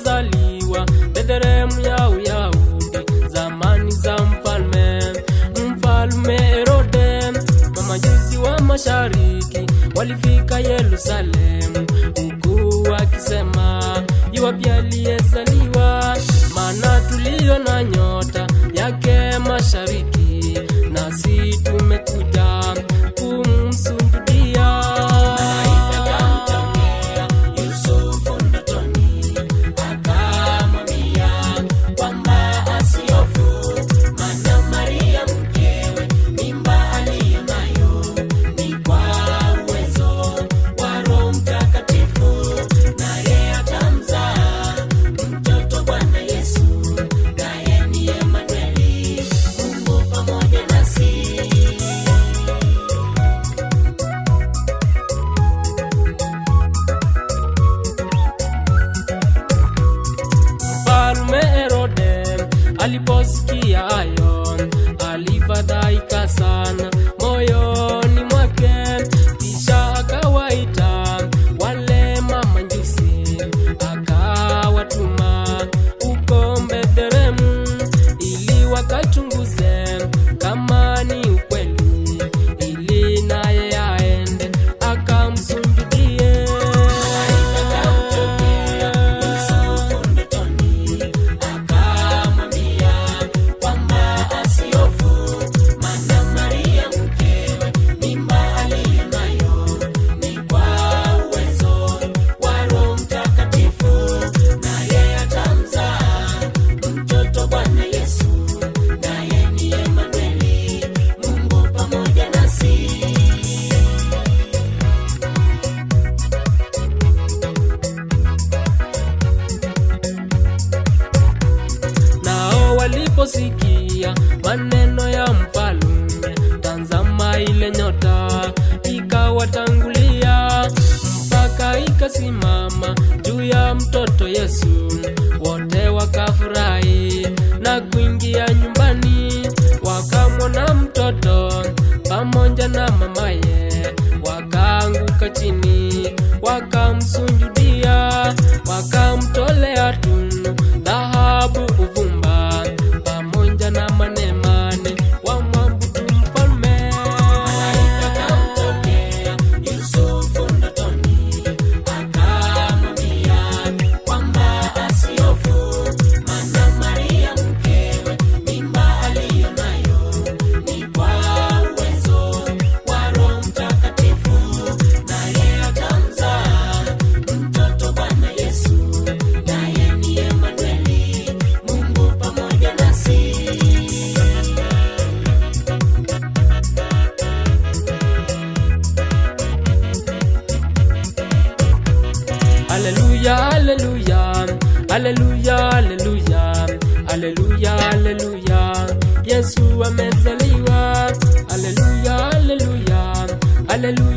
alipozaliwa Bethlehemu ya Uyahudi, zamani za mfalme Herode. Mamajusi wa mashariki walifika Yerusalemu, huku wakisema yuwapi aliyezaliwa, maana tuliona nyota yake mashariki, nasi tumekuja kumsujudia. Aliposikia hayo alifadhaika sana moyoni mwake, kisha akawaita wale mamajusi akawatuma huko Bethlehemu ili wakachunguze kama ni ukweli, ili naye aende akamsujudie. Waliposikia maneno ya mfalme, tazama ile nyota ikawatangulia mpaka ikasimama juu ya mtoto Yesu. Wote wakafurahi na kuingia nyumbani, wakamwona mtoto pamoja na mamaye, wakaanguka chini wakamsujudia, wakamtolea tunu, dhahabu, uvumba pamoja na manemane, wamwabudu mfalme. Malaika akamtokea Yusufu ndotoni, akamwambia kwamba asihofu, maana Maria mkewe mimba aliyo nayo ni kwa uwezo wa Roho Mtakatifu, naye atamzaa mtoto Bwana Yesu, naye ni Emanueli, Mungu pamoja nasi. Haleluya, haleluya, haleluya, haleluya, haleluya, haleluya, Yesu amezaliwa. Haleluya, haleluya, haleluya.